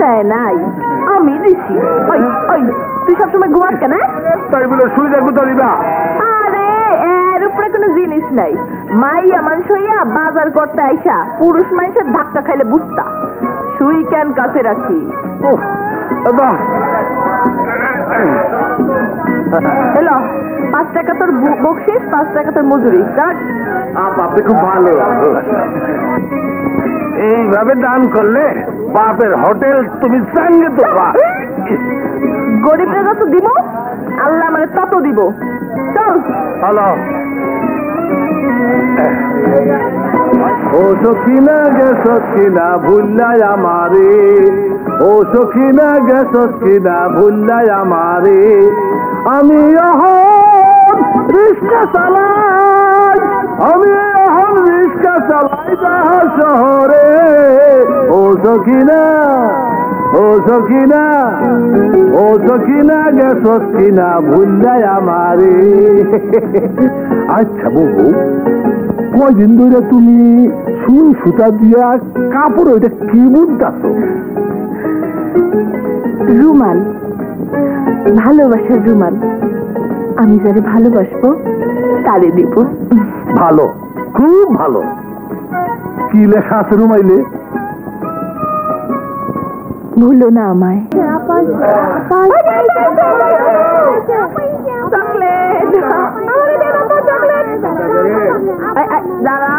দেয় নাই, আমি দিছি। ওই ওই তুই সবসময় ঘুমাস কেন? তাই বলে শুয়ে যাবো তো দিবা? আরে এর উপরে কোনো জিনিস নাই। মাইয়া মানুষ হইয়া বাজার করতে আইসা পুরুষ মানুষের ধাক্কা খাইলে বুঝতা। শুই কেন কাছে রাখি? হ্যালো, 5 টাকা তোর বকশিস, 5 টাকা তোর মজুরি। আপনি খুব ভালো। এইভাবে দান করলে বাপের হোটেল তুমি সঙ্গে তো গরিবরা যত দিব আল্লাহ মানে তত দিব। চল। হ্যালো। ও সখিনা গে সখিনা ভুল্লাই আমারে, ও সখিনা গে সখিনা ভুল্লাই আমারে, আমি এখন রিক্সা চালাই, আমি এখন রিক্সা চালাই যাহা শহরে। ও সখিনা, ও সখিনা, ও সখিনা গে সখিনা ভুল্লাই আমারে। আচ্ছা বাবু, কয়দিন ধরে তুমি সুই সুতা দিয়া কাপড় ওইটা কি বুনতাছ? রুমাল, ভালোবাসার রুমাল। আমি যারে ভালোবাসবো তারে দিব। ভালো, খুব ভালো। কি লেখা আছে রুমাইলে? ভুলো না আমায়। চকলেট দাঁড়া,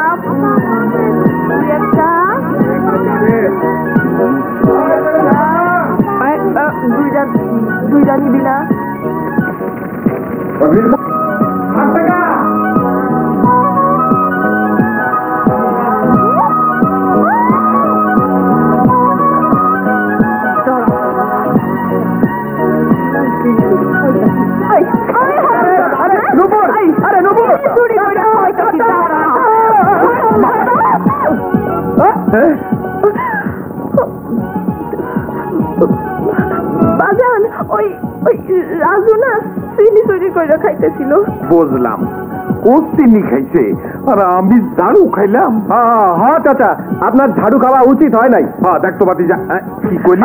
দুইটা নিবি না? বাজান ওই ওই রাজু না চিনি তৈরি করে খাইতেছিল। বুঝলাম, ও চিনি খাইছে আর আমি ঝাড়ু খাইলাম। হ্যাঁ চাচা, আপনার ঝাড়ু খাওয়া উচিত হয় নাই। হ্যাঁ দেখতো বাতি যা কি করলি।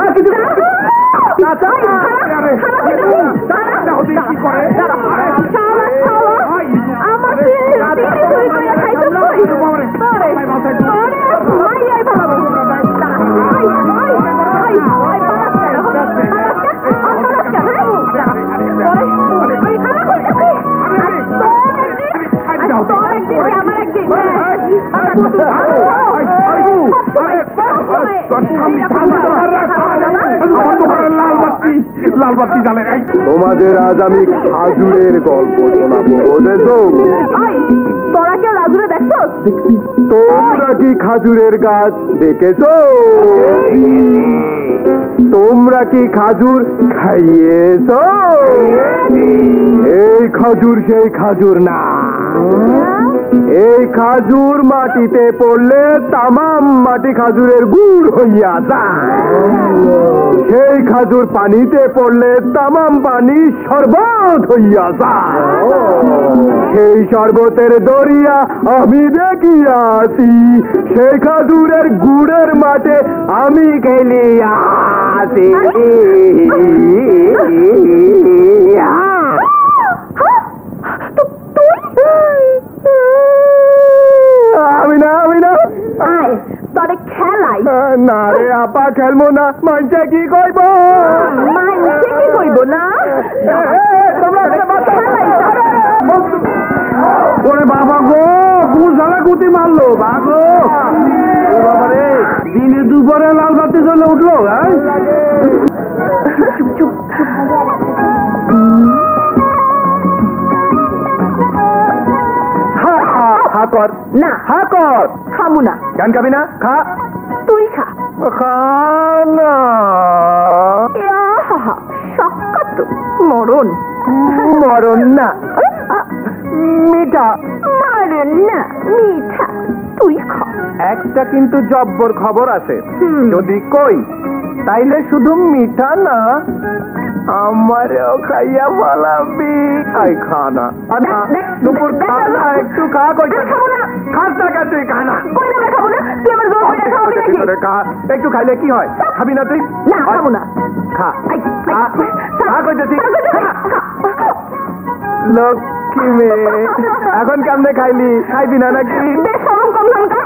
লাল বাতি জ্বালে। তোমাদের আজ আমি খাজুরের গল্প শোনাবো, বুঝেছো? তোরা কে রাজুরে দেখছো? তোমরা কি খাজুরের গাছ দেখেছো? তোমরা কি খাজুর খাইয়েছো? এই খাজুর সেই খাজুর না, এই খাজুর মাটিতে পড়লে তামাম মাটি খাজুরের গুড় হইয়া যায়। সেই খাজুর পানিতে পড়লে তামাম পানি শরবত হইয়া যায়। সেই শরবতের দরিয়া আমি দেখিয়াছি, সেই খাজুরের গুড়ের মাঠে আমি খেলিয়াছি। আমি না, আমি না, তোরে খেলাই না রে আপা, খেলবো না। মানছে কি কইব? মানছে কি কইব না? ওরে বাবা গো, পুষালা কুতি মারলো বাগো। বাবা রে, দিনে দুপুরে লাল বাতি জ্বলে উঠলো। হা কর না, হা কর। খাবো না। কেন খাবি না? খা, তুই খা। খা না। শক্ত মরণ। মরণ না, মিঠা। মরণ না, মিঠা। তুই খা। একটা কিন্তু জব্বর খবর আছে, যদি কই তাইলে শুধু মিঠা না, আমারও খাইয়া বলাবি। খাই খানা দুপুর খানা, একটু খা। কই খাস না, তুই খা না। খাবো না, তুই আমার জোর করে খাওয়াবি নাকি? খা একটু খাইলে কি হয় খাবি না তুই না খাবো না খা খা কইতেছি লক্ষ্মী মেয়ে এখন কেমনে খাইলি খাইবি না নাকি বেশ সরম কম লঙ্কা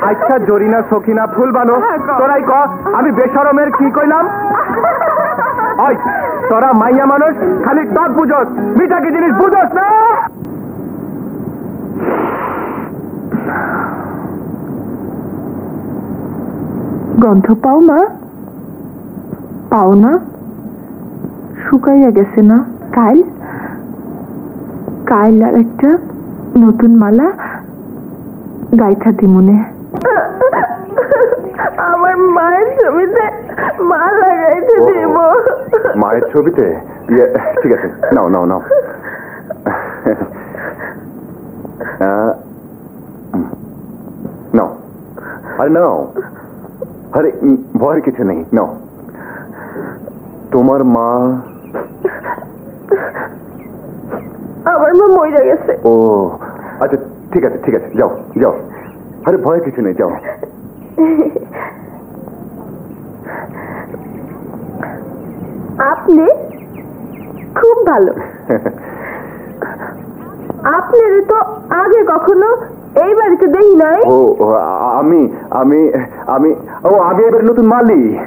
আচ্ছা জরিনা সখিনা ফুল বানো তোরাই ক আমি বেশরমের কি কইলাম ওই তোরা মাইয়া মানুষ খালি টক বুঝোস মিঠা কি জিনিস বুঝোস না গন্ধ পাও না পাও না শুকাইয়া গেছে না কাইল কাইল আর একটা নতুন মালা গাইথা দিমুনে আমার মায়ের ছবিতে মালা গাইতে দিব মায়ের ছবিতে ঠিক আছে নাও নাও নাও নাও আরে নাও আরে ভয়ের কিছু নেই নাও তোমার মা আমার মা মরে গেছে ও আচ্ছা ঠিক আছে ঠিক আছে যাও যাও আরে ভয় কিছু নেই যাও আপনি খুব ভালো আপনার তো আগে কখনো এই বাড়িতে দেখি নাই ও আমি আমি আমি ও আমি এবার নতুন মালি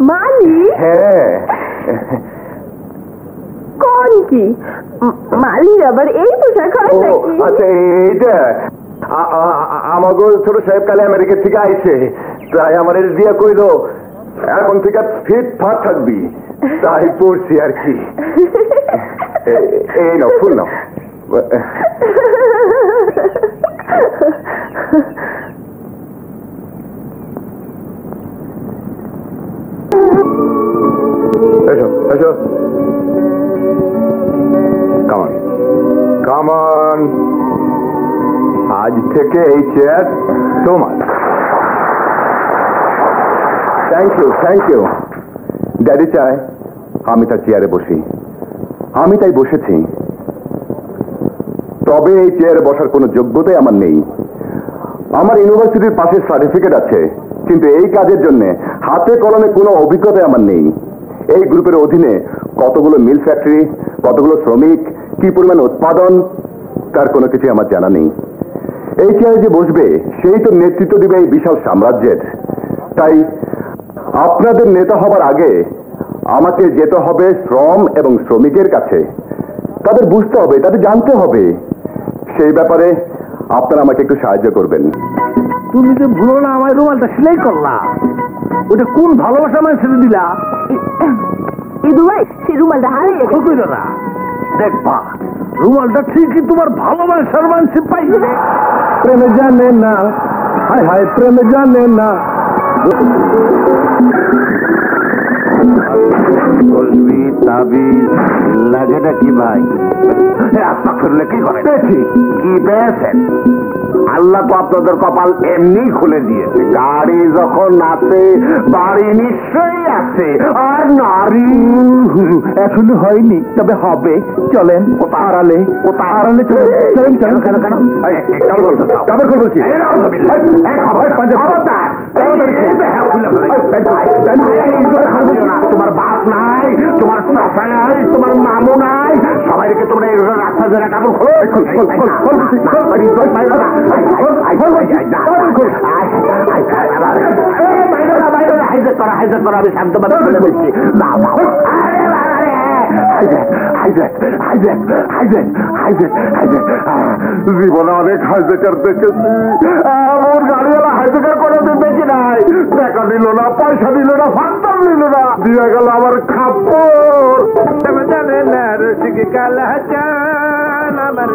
মালি হ্যাঁ কোন কি মালির আবার এই পোশাক হয় ও নাকি আচ্ছা এইটা আমাকে ছোট সাহেব কালে আমেরিকা থেকে আইছে তাই আমার দিয়া কইল এখন থেকে ফিট ফাট থাকবি তাই পড়ছি আর কি এই নাও ফুল নাও এসো এসো কামান কামান আজ থেকে এই চেয়ার তোমার থ্যাংক ইউ ড্যাডি চায় আমি তার চেয়ারে বসি আমি তাই বসেছি তবে এই চেয়ারে বসার কোনো যোগ্যতাই আমার নেই আমার ইউনিভার্সিটির পাশে সার্টিফিকেট আছে কিন্তু এই কাজের জন্য হাতে কলমে কোনো অভিজ্ঞতা আমার নেই এই গ্রুপের অধীনে কতগুলো মিল ফ্যাক্টরি কতগুলো শ্রমিক কি পরিমাণ উৎপাদন তার কোনো কিছু আমার জানা নেই এই চেয়ারে যে বসবে সেই তো নেতৃত্ব দিবে এই বিশাল সাম্রাজ্যের তাই আপনাদের নেতা হবার আগে আমাকে যেতে হবে শ্রম এবং শ্রমিকের কাছে তাদের বুঝতে হবে তাদের জানতে হবে সেই ব্যাপারে আপনারা আমাকে একটু সাহায্য করবেন তুমি যে ভুলো না আমার রুমালটা সেলাই করলা ওটা কোন ভালোবাসা আমার ছেড়ে দিলা ইদু ভাই সেই রুমালটা হারিয়ে গেছে কইল না দেখবা রুমালটা ঠিকই তোমার ভালোবাসার মানুষে পাইবে প্রেমে জানে না হায় হায় প্রেমে জানে না লাগে নাকি ভাই আপনার ফিরলে কি করে কি পেয়েছেন আল্লাহ তো আপনাদের কপাল এমনি খুলে দিয়েছে গাড়ি যখন আছে বাড়ি নিশ্চয়ই আছে আর নারী এখনো হয়নি তবে হবে চলেন আড়ালে আড়ালে চলেন কেন কেন কেন বলছি তোমার বাপ নাই তোমার চাচা নাই তোমার মামু নাই সবাইকে তোমরা এই রাস্তা ধরে কাপড় আমি শান্ত বলে বলছি জীবনে অনেক হাইজেকার দেখেছি আমার গাড়িওয়ালা হাইজেকার কোনোদিন দেখি নাই টাকা দিল না পয়সা দিল না ফান্তাম দিল না দিয়ে গেল আমার খাপড় জানে না রসিকে কালা চান আমার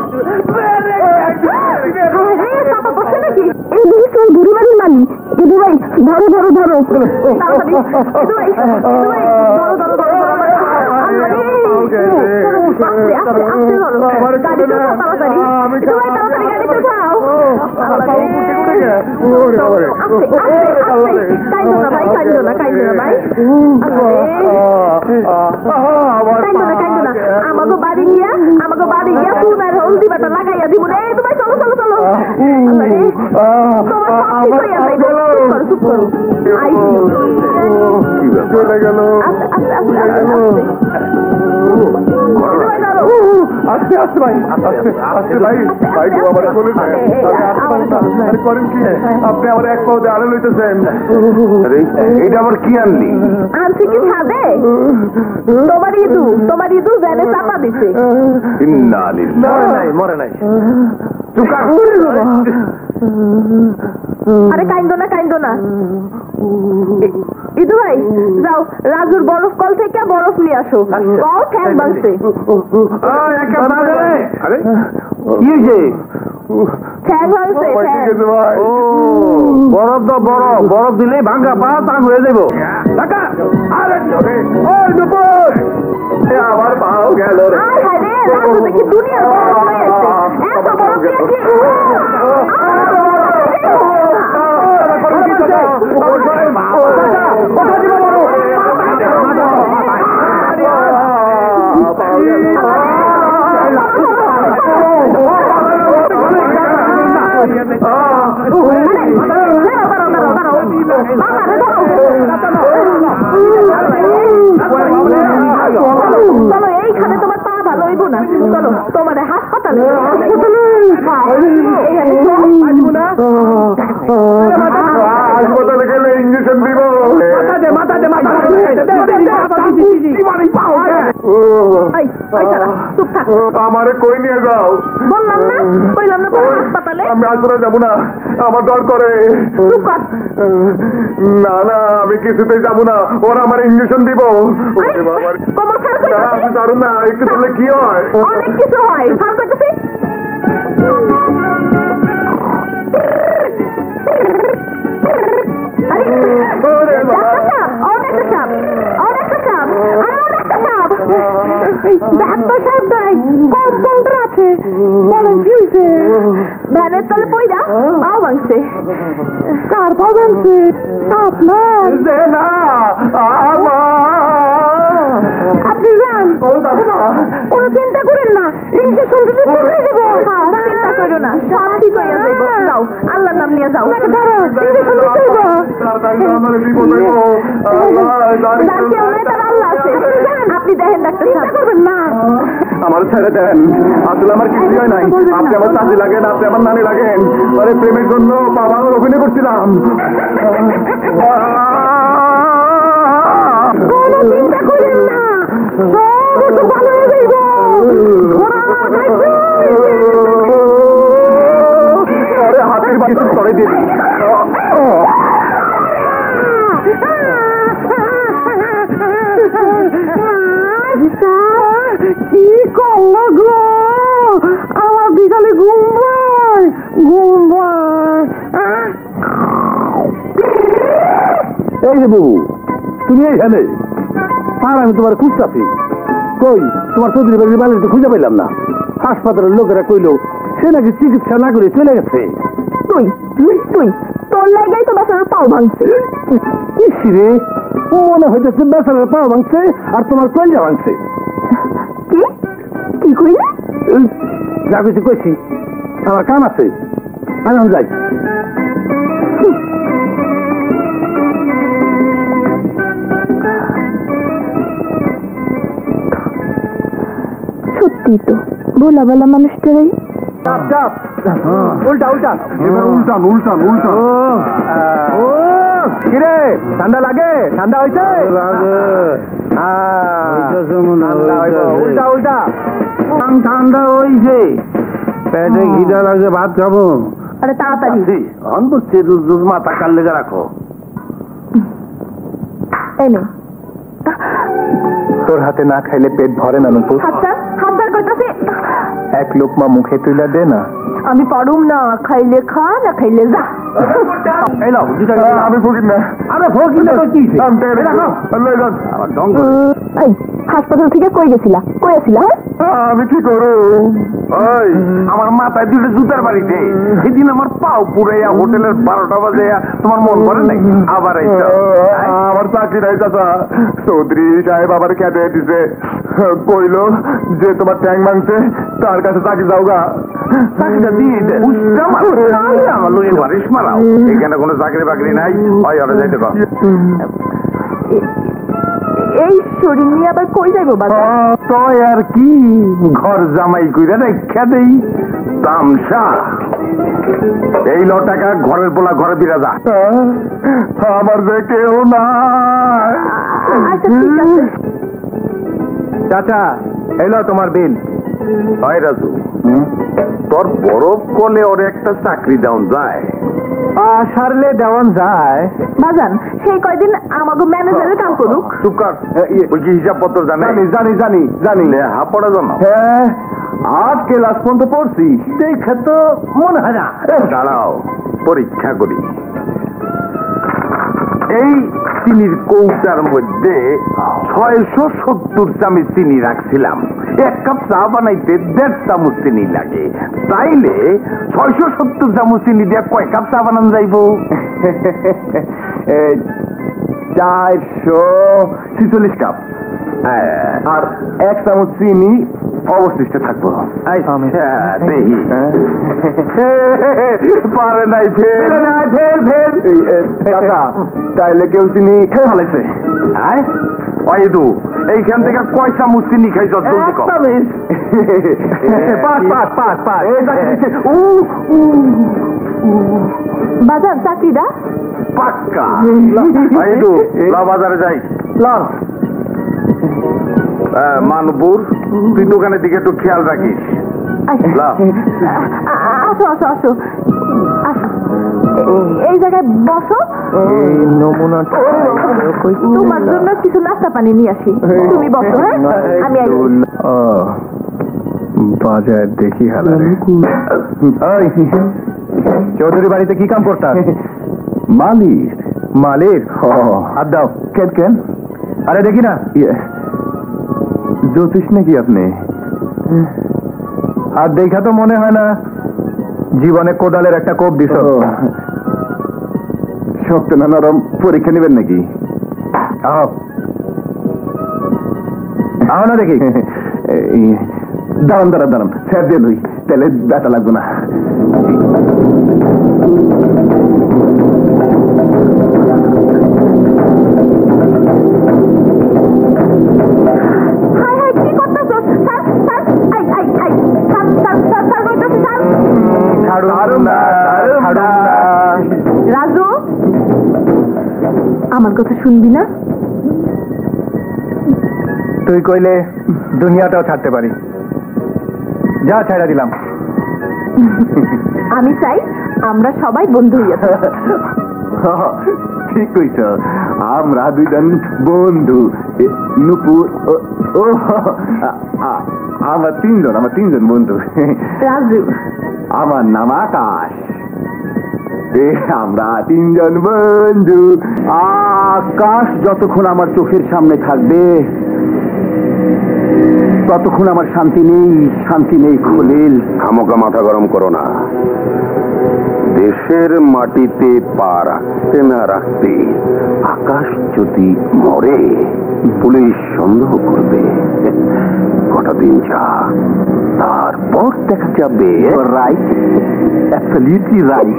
আমাকে বাড়ি গিয়া পুনার হলদি বাটা লাগাইয়া দিব রে তোমায় চলো চলো চলো চুপ করো। চলে গেল। আস্তে আস্তে ভাই, আস্তে আস্তে ভাই, ভাই গো আমার বলে করেন কি? আপনি আমার এক পাও দিয়ে আড়ে লইতেছেন। এইটা আবার কি আনলি? আনছি কি ছাদে? তোমার ইদু ভ্যানে চাপা দিছে। মরে নাই। আরে কাইন্দো না। ইদু ভাই যাও, রাজুর বরফ কল থেকে বরফ নিয়ে আসো। কল ঠ্যাং ভাঙছে। আরে কি হয়েছে? ঠ্যাং ভাঙছে। বরফ তো বরফ দিলেই ভাঙ্গা পা টান হয়ে যাবো। আমার পাও গেল রে। রাজু দেখি দুনিয়ার বরফ হয়ে আছে। এত বরফ দিয়ে কি? চলো, এইখানে তোমার পা ভালো হইব না। চলো তোমার হাসপাতালে। হাসপাতালে গেলে ইঞ্জেকশন দিব। চুপ থাক। আমারে কই নিয়ে যাও? বললাম না হাসপাতালে। আমি হাসপাতালে যাবো না, আমার ডর করে। চুপ কর। না আমি কিছুতেই যাবো না, ওরা আমার ইঞ্জেকশন দিব। কোমর খারাপ আমি জানো না, একটু বললে কি হয়? অনেক কিছু হয়। খারাপ করতেছি। ভ্যানের তলে পইরা পাও ভাঙছে। কার পাও ভাঙছে? আপনার। আপনি যান, কোনো চিন্তা করেন না। ইঞ্জেকশন দিতে চলে দেব। চিন্তা করো না, সব ঠিক হয়ে যাইব। যাও, আল্লাহর নাম নিয়ে যাও। ইঞ্জেকশন দিতে হইব। আপনি দেখেন ডাক্তার সাহেব, করবেন না। আমার ছেড়ে দেন, আসলে আমার কিছুই হয় নাই। আপনি আমার চাচি লাগেন, আপনি আমার নানি লাগেন। আরে প্রেমের জন্য বাবা অভিনয় করছিলাম। কোনো চিন্তা করেন না, সব ভালো হয়ে যাইব। আরে হাতের বাড়ি করে দিবি। কি করলো গো? আমার বিকালে ঘুমবাই। এই যে বউ, তুমি এইখানে? আর আমি তোমার খুঁজতাছি। কই তোমার চৌধুরী বাড়ির বাড়ি তো খুঁজে পাইলাম না। হাসপাতালের লোকেরা কইলো সে নাকি চিকিৎসা না করে চলে গেছে। তুই তোর লাগাই তো বেচারার পাও ভাঙছে। ইসরে, মনে হইতেছে বেচারার পাও ভাঙছে আর তোমার কলজা ভাঙছে। কি কইলি? যা কিছু কইছি, আমার কাম আছে, আমি যাই। সত্যি তো বলা মানুষটারাই। উল্টান। কিরে ঠান্ডা লাগে? ঠান্ডা হয়েছে? উল্টা ঠান্ডা হয়েছে, পেটে খিদা লাগছে, ভাত খাবো। আরে তাড়াতাড়ি মাথা কাল লেগে রাখো। এই নে, তোর হাতে না খাইলে পেট ভরে না নুপুর। হাতটা কইতাছি। এক লোকমা মুখে তুইলা দে না। আমি পারুম না, খাইলে খা, না খাইলে যা। এই নাও, আমি ফকির না। আরে ফকির না তো কি? এই হাসপাতাল থেকে কই গেছিলা? আমি কি করো? আমার মাথায় দুটো জুতার বাড়িতে সেদিন আমার পাও পুরাইয়া হোটেলের 12টা বাজে তোমার মন ভরে নাই? আবার আমার চাকরি নাই চাচা। চৌধুরী সাহেব আবার খেতে দিছে, কইল যে তোমার ট্যাং ভাঙছে, তার কাছে চাকরি যাও গা। চাকরিটা দিয়ে আমার লইয়ে সুপারিশ মারাও? এখানে কোনো চাকরি বাকরি নাই, হয় ওরা যাইতে কর। এই শরীর নিয়ে আবার কই যাইবো বাবা? তো আর কি, ঘর জামাই কইরা রেখা দেই। তামসা এই ল টাকা, ঘরের পোলা ঘরে ফিরা যা। আমার যে কেউ নাই। আচ্ছা ঠিক আছে। চাচা এলো তোমার বিল। হয় রাজু, তোর বরফ কলে ওর একটা চাকরি দেওয়ান যায়? সারলে দেওয়ান যায় বাজান, সেই কয়দিন আমাকে ম্যানেজারের কাম করুক। চুপ কর, ওই কি হিসাবপত্র জানে? জানি জানি জানি লেহা পড়া জানো? হ্যাঁ, 8 ক্লাস পর্যন্ত পড়ছি, দেখে তো মনে হয় না। দাঁড়াও পরীক্ষা করি। এই চিনির কৌটার মধ্যে 670 চামচ চিনি রাখছিলাম। 1 কাপ চা বানাইতে 1.5 চামচ চিনি লাগে, তাইলে 670 চামচ চিনি দিয়ে কয় কাপ চা বানানো যাইব? 446 কাপ। আর 1 চামচ চিনি অবশিষ্ট থাকবো। দেখি পারে নাই, ফেল ফেল ফেল। তাইলে কেউ চিনি খেয়ে ফেলাইছে। এইখান থেকে কয় চামচ চিনি খাইছ? বাজান চাকরিটা পাক্কা। বাজারে যাই। মানপুর, তুই দোকানের দিকে একটু খেয়াল রাখিস। আসো আসো আসো আসো, এই জায়গায় বসো। তোমার জন্য কিছু নাস্তা পানি নিয়ে আসি, তুমি বসো। হ্যাঁ, আমি বাজার দেখি হালারে। চৌধুরী বাড়িতে কি কাম করতাম? মালিক। মালিক? হাত দাও। কেন কেন? আরে দেখি না, জ্যোতিষ নাকি আপনি? আর দেখা তো মনে হয় না জীবনে কোদালের একটা কোপ দিছ। শক্ত না নরম পরীক্ষা নেবেন নাকি? আও আও না দেখি। দাঁড়ান দাঁড়ান দাঁড়ান, স্যার দিয়ে লই, তাহলে ব্যথা লাগবে না। রাজু, আমার কথা শুনবি না? তুই কইলে দুনিয়াটাও ছাড়তে পারি, যা ছাড়া দিলাম। আমি চাই আমরা সবাই বন্ধু হইয়া থাকি। ঠিক কইছ, আমরা দুইজন বন্ধু। নুপুর, আমার তিনজন বন্ধু। রাজু, আমার নাম আকাশ। আমরা 3 জন বন্ধু। আকাশ যতক্ষণ আমার চোখের সামনে থাকবে ততক্ষণ আমার শান্তি নেই খলিল। খামোকা মাথা গরম করো না। দেশের মাটিতে পা রাখতে না রাখতে আকাশ যদি মরে পুলিশ সন্দেহ করবে। কটা দিন যা, তারপর দেখা যাবে। Right, absolutely right.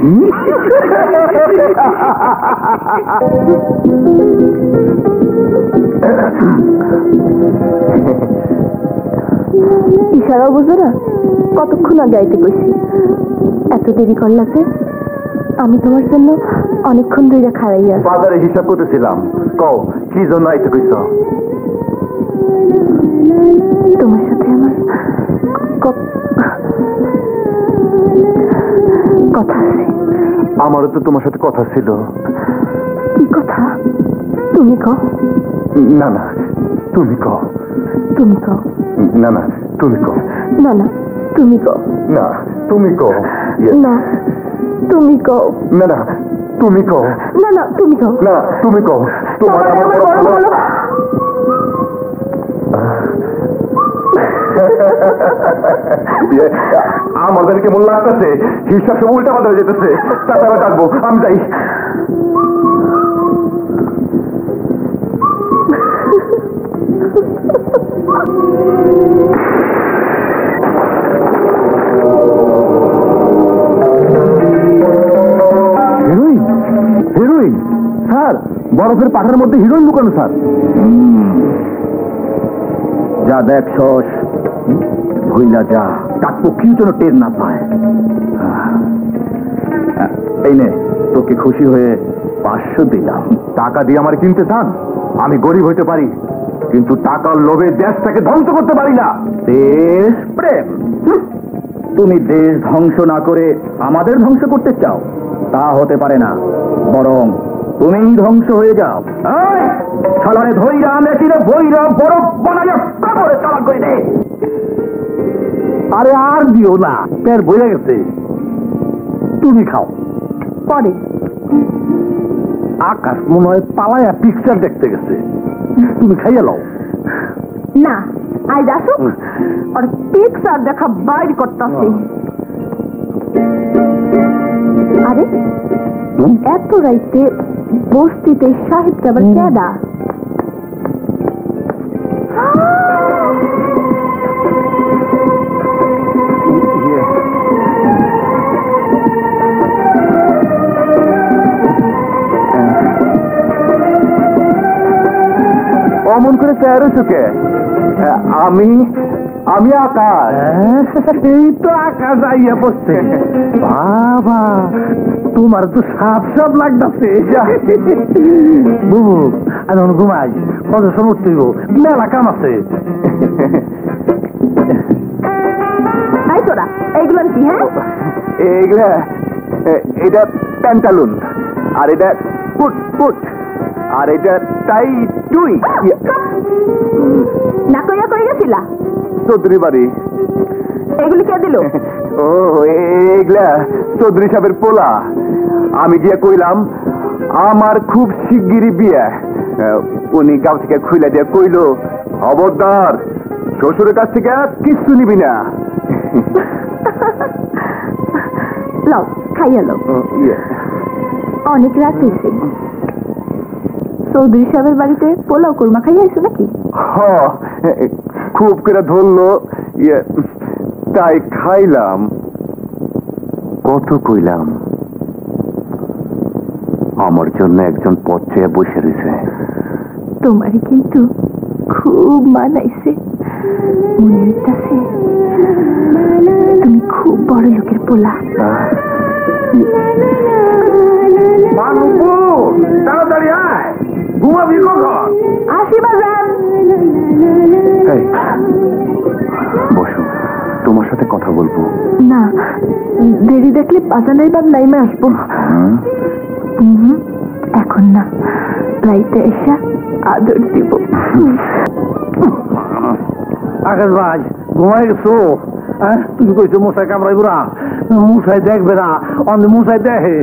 ইশারাও বুঝো না? কতক্ষণ আগে আইতে কইছি, এত দেরি করলাতে? আমি তোমার জন্য অনেকক্ষণ ধরে খাড়াইয়া বাজারে হিসাব করতেছিলাম। কও কি জন্য আইতে কইছ? তোমার সাথে আমার কথা আছে। আমারও তো তোমার সাথে কথা ছিল। কি কথা? তুমি কও। না না, তুমি কও। তুমি কও। না না, তুমি কও। না না, তুমি কও। না, তুমি কও। না, তুমি কও। না না, তুমি কও। না না, তুমি কও। না, তুমি কও। তোমার আমার বড় আমাদের কেমন লাগতেছে, হিসাব সব উল্টা পাল্টা যেতেছে। তাছাড়া ডাকবো, আমি যাই। স্যার বরফের পাহাড়ের মধ্যে হিরোইন লুকানো স্যার। যা দেখছস ভইলা যা, কাকপক্ষীও যেন টের না পায়। এই নে, তোকে খুশি হয়ে 500 দিলাম। টাকা দিয়ে আমার কিনতে চান? আমি গরিব হইতে পারি, কিন্তু টাকার লোভে দেশটাকে ধ্বংস করতে পারি না। দেশ প্রেম? তুমি দেশ ধ্বংস না করে আমাদের ধ্বংস করতে চাও? তা হতে পারে না, বরং তুমি ধ্বংস হয়ে যাও। ছালারে ধৈরা মেশিনে বইরা বরফ বানাইয়া কাপড়ে চালান করে দে। আরে আর দিও না, পেট ভরে গেছে। তুমি খাও। পরে আকাশ মনে হয় পালায়া পিকচার দেখতে গেছে, তুমি খাইয়া লও। না, আজ আসুক আর পিকচার দেখা বাইর করতেছি। আরে এত রাইতে বস্তিতে সাহেবটা আবার কেডা? অমন করে চেয়ারে চোখে? আমি আকাশ। এই তো আকাশ আইয়া পড়ছে। বাবা, তোমার তো সাপ সাপ লাগতেছে। বুবু, আমি ঘুমাই, কত সময় উঠতে মেলা কাম আছে। তোরা এইগুলো কি? হ্যাঁ, এইগুলা এটা প্যান্টালুন, আর এটা পুট পুট, আর এটা টাই টুই। না কইয়া কই গেছিলা? চৌধুরী বাড়ি। এগুলি কে দিল? ও, এইগুলা চৌধুরী সাহেবের পোলা। আমি গিয়ে কইলাম আমার খুব শিগগিরই বিয়ে। উনি গাঁও থেকে খুইলা দিয়ে কইল, খবরদার শ্বশুরের কাছ থেকে কিচ্ছু নিবি না। লও, খাইয়া লও। অনেক রাত হয়েছে। চৌধুরী সাহেবের বাড়িতে পোলাও কোরমা খাইয়া আইছো নাকি? খুব করে ধরলো, তাই খাইলাম। কত কইলাম, আমার জন্য একজন পথ চেয়ে বসে রয়েছে। তোমারই কিন্তু খুব মানাইছে। মনে হইতাছে তুমি খুব বড় লোকের পোলা। তাড়াতাড়ি আয়, ঘুমাবি কখন? আসি বাজান। বসো, তোমার সাথে কথা বলবো। না, দেরি দেখলে বাজানের বাদ নাইমে আসবো। এখন না, রাইতে এসা আদর দিব। আকাশ ভাই, ঘুমাই গেছো? তুমি কইছো মশাই কামড়াইব না, মশাই দেখবে না, অন্য মশাই দেখে।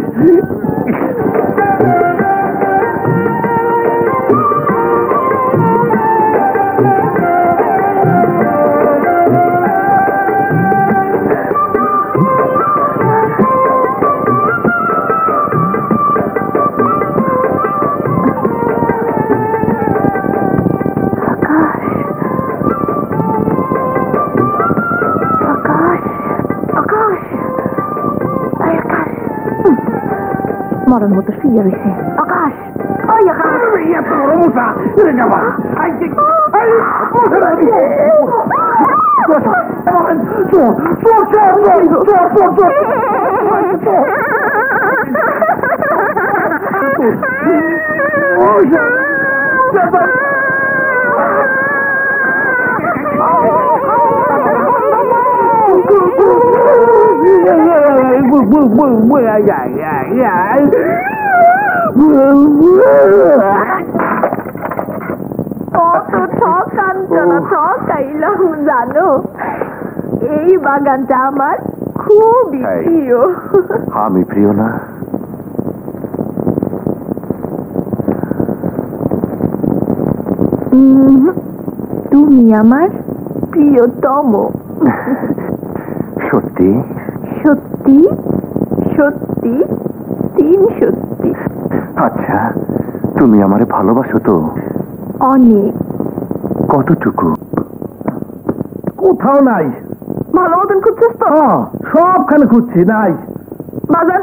মরার মতো শুয়ে রয়েছে। আকাশ, ওই আকাশ, কত ঠকাঞ্চনা ঠকাইলাম জানো। এই বাগানটা আমার খুবই প্রিয়। আমি প্রিয় না? তুমি আমার প্রিয়তম। সত্যি সত্যি সত্যি 3 সত্যি। আচ্ছা, তুমি আমারে ভালোবাসো তো? অনেক। কতটুকু? কোথাও নাই। ভালো মতন খুঁজছিস তো? সবখানে খুঁজছি, নাই। বাজার,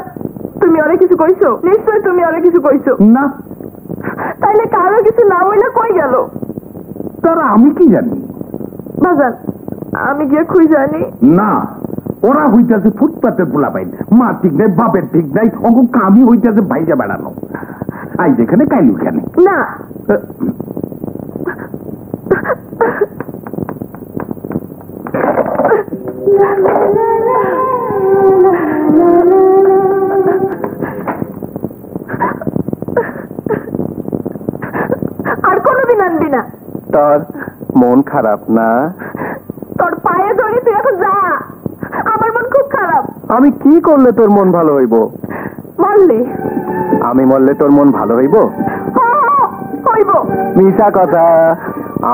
তুমি অনেক কিছু কইছো? নিশ্চয় তুমি অনেক কিছু কইছো। না, তাইলে কারো কিছু না হইলে কই গেল? তারা আমি কি জানি? বাজান, আমি গিয়ে খুঁজ জানি না, ওরা হইতেছে ফুটপাতের পোলা পাইন, মা ঠিক নাই, বাপের ঠিক নাই, অঙ্ক কামি হইতেছে ভাইজা বেড়ানো। আই যেখানে কাইলু খানে না। আর কোনোদিন আনবি না। তোর মন খারাপ না? তোর পায়ে ধরে, তুই এখন যা। আমার মন খুব খারাপ। আমি কি করলে তোর মন ভালো হইব? মরলে? আমি মরলে তোর মন ভালো হইব? হইব। মিশা কথা।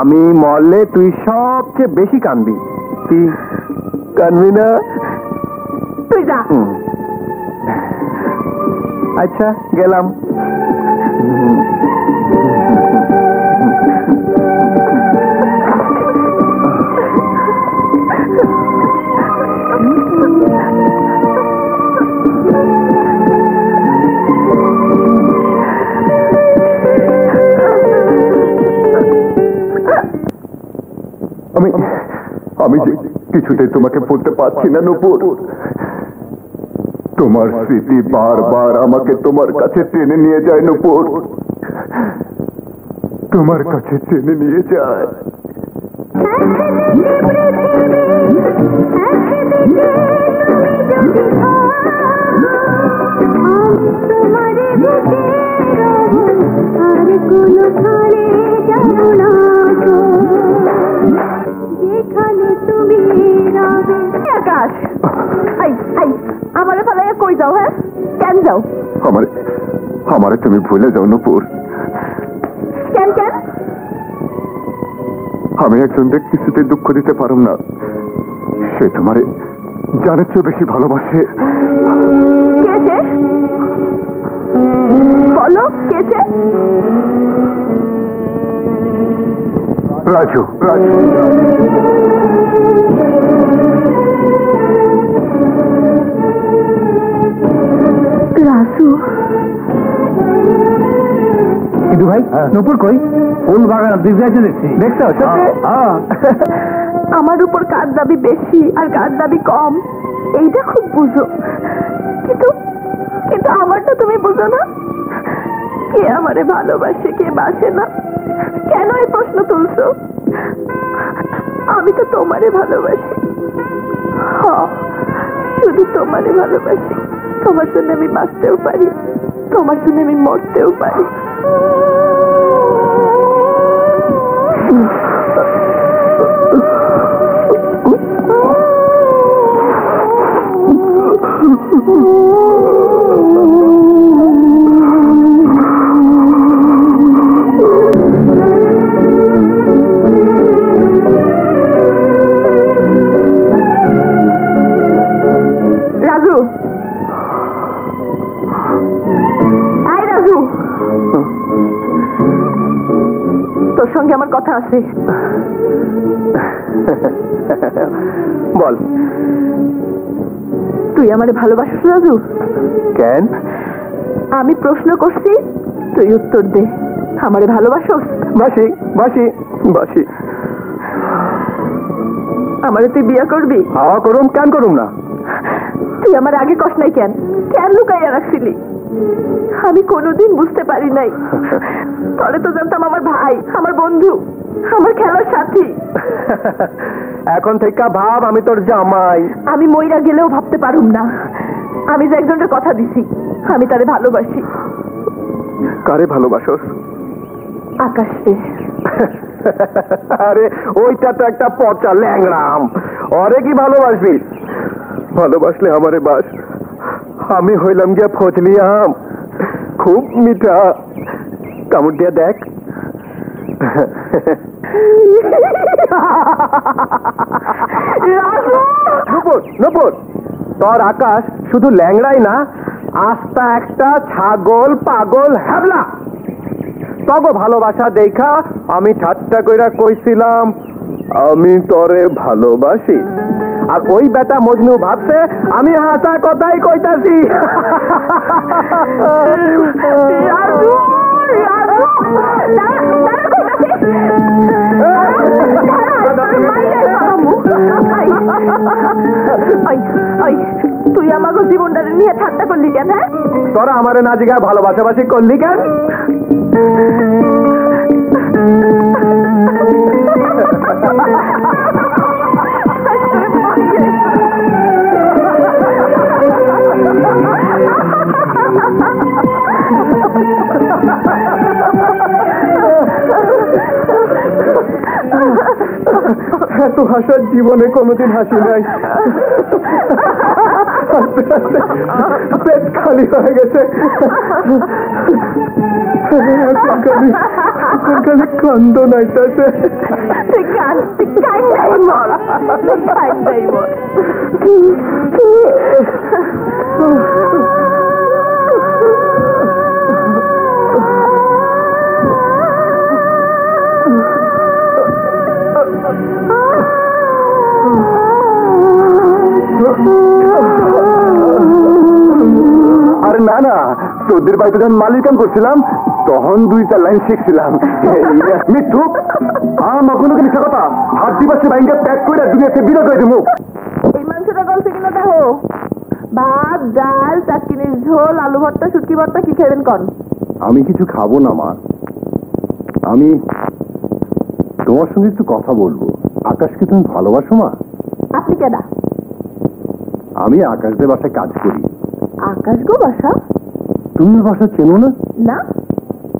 আমি মরলে তুই সবচেয়ে বেশি কানবি। কি কানবি না? তুই যা। আচ্ছা, গেলাম। আমি যে কিছুতেই তোমাকে বলতে পারছি না নূপুর। তোমার স্মৃতি বারবার আমাকে তোমার কাছে টেনে নিয়ে যায় নূপুর, তোমার কাছে টেনে নিয়ে যায়। আকাশ, আমারে ফালাইয়া কই যাও? হ্যাঁ, কেন যাও? আমারে তুমি ভুলে যাও নূপুর। কেন কেন? আমি একজনকে কিছুতে দুঃখ দিতে পারব না। সে তোমারে জানের চেয়ে বেশি ভালোবাসে। কে সে? বলো, কে সে? রাজু। রাজু? কিন্তু ভাই, নূপুর কই? ফুল বাগান দিকে দেখছি। দেখছো? আমার উপর কার দাবি বেশি আর কার দাবি কম এইটা খুব বুঝো, কিন্তু কিন্তু আমারটা তুমি বুঝো না। কে আমারে ভালোবাসে, কে বাসে না? কেন এই প্রশ্ন তুলছো? আমি তো তোমারে ভালোবাসি। শুধু তোমারে ভালোবাসি। তোমার জন্য আমি বাঁচতেও পারি, তোমার জন্য আমি মরতেও পারি। রাজু, আয় রাজু, তোর সঙ্গে আমার কথা আছে। বল। তুই আমারে ভালোবাসিস রাজু? কেন? আমি প্রশ্ন করছি, তুই উত্তর দে। আমারে ভালোবাসোস? বাসি বাসি বাসি। আমারে তুই বিয়ে করবি? করুম, কেন করুম না? তুই আমার আগে কষ্ট নাই কেন? কেন লুকাইয়া রাখছিলি? আমি কোনোদিন বুঝতে পারি নাই। তবে তো জানতাম আমার ভাই, আমার বন্ধু, আমার খেলার সাথী। এখন থেকে ভাব আমি তোর জামাই। আমি মইরা গেলেও ভাবতে পারুম না। আমি যে একজনের কথা দিছি, আমি তারে ভালোবাসি। কারে ভালোবাসোস? আকাশে। আরে ওইটা তো একটা পচা ল্যাংরাম, ওরে কি ভালোবাসবি? ভালোবাসলে আমারে বাস। আমি হইলাম গিয়া ফজলি আম, খুব মিঠা। কামড় দিয়া দেখ। নূপুর, নূপুর, তোর আকাশ শুধু ল্যাংড়াই না, আস্তা একটা ছাগল পাগল হ্যাবলা। তবে ভালোবাসা দেখা আমি ঠাট্টা কইরা কইছিলাম আমি তরে ভালোবাসি, আর ওই বেটা মজনু ভাবছে আমি হাসা কথাই কইতাছি। রাজু, রাজু। আমাকে জীবনটারে নিয়ে ঠাট্টা করলি কেন? হ্যাঁ, তোরা আমারে না জিগা ভালোবাসাবাসি করলি কেন? এত হাসার জীবনে কোনোদিন হাসি নাই। পেট খালি হয়ে গেছে। কান্দ নাইতাছে। আরে না না, তোদের বাড়িতে যখন মালিক কাম করছিলাম তখন 2-4 লাইন শিখছিলাম। মিঠু আমার কোনো মিথ্যা কথা হাত দিবাসে ব্যাংকে প্যাক করে দুনিয়াতে বিরত হয়েছে মুখ। এই মাংসটা গলছে কিনা দেখো। ভাত, ডাল, চাটকিনির ঝোল, আলু ভর্তা, শুটকি ভর্তা, কি খাবেন কন? আমি কিছু খাবো না মা, আমি তোমার সঙ্গে একটু কথা বলবো। আকাশকে তুমি ভালোবাসো মা? আপনি কেডা? আমি আকাশদের বাসায় কাজ করি। আকাশ গো বাসা? তুমি বাসা চেনো না? না।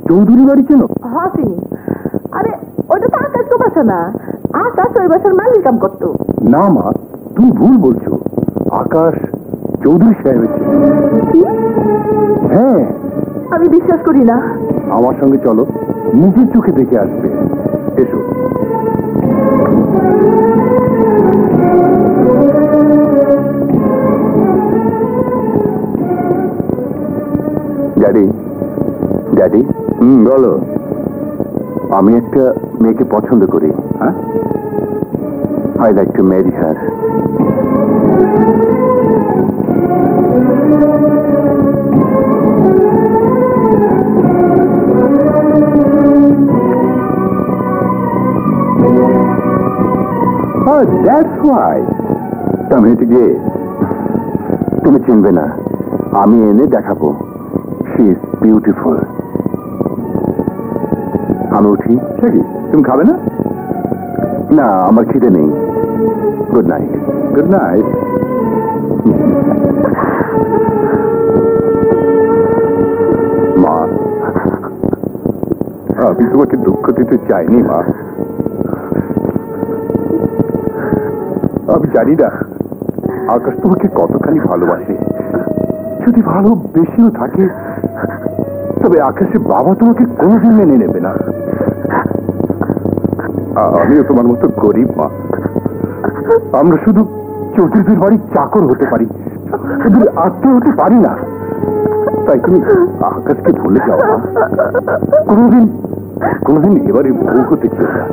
চৌধুরী বাড়ি চেনো? হ্যাঁ চিনি। আরে ওইটা তো আকাশ গো বাসা না, আকাশ ওই বাসার মালিক কাম করতো। না মা, তুমি ভুল বলছো। আকাশ চৌধুরী সাহেবের ছেলে। কি? হ্যাঁ। আমি বিশ্বাস করি না। আমার সঙ্গে চলো, নিজের চোখে দেখে আসবে। এসো। Daddy, daddy. বলো। আমি একটা মেয়েকে পছন্দ করি। হ্যাঁ, I like to marry her. That's why. মেয়েটিকে তুমি চিনবে না, আমি এনে দেখাবো। She is beautiful. আমি উঠি। সে কি, তুমি খাবে না? না, আমার খিদে নেই। Good night. Good night. মা, আমি তোমাকে দুঃখ দিতে চাইনি মা। আমি জানি না আকাশ তোমাকে কতখানি ভালোবাসে। যদি ভালো বেশিও থাকে তবে আকাশের বাবা তোমাকে কোনোদিন মেনে নেবে না। আমিও তোমার মতো গরিব মা। আমরা শুধু চৌধুরীদের বাড়ির চাকর হতে পারি, আত্মীয় হতে পারি না। তাই তুমি আকাশকে ভুলে যাও মা। কোনোদিন এবারে বউ হতে চেও না।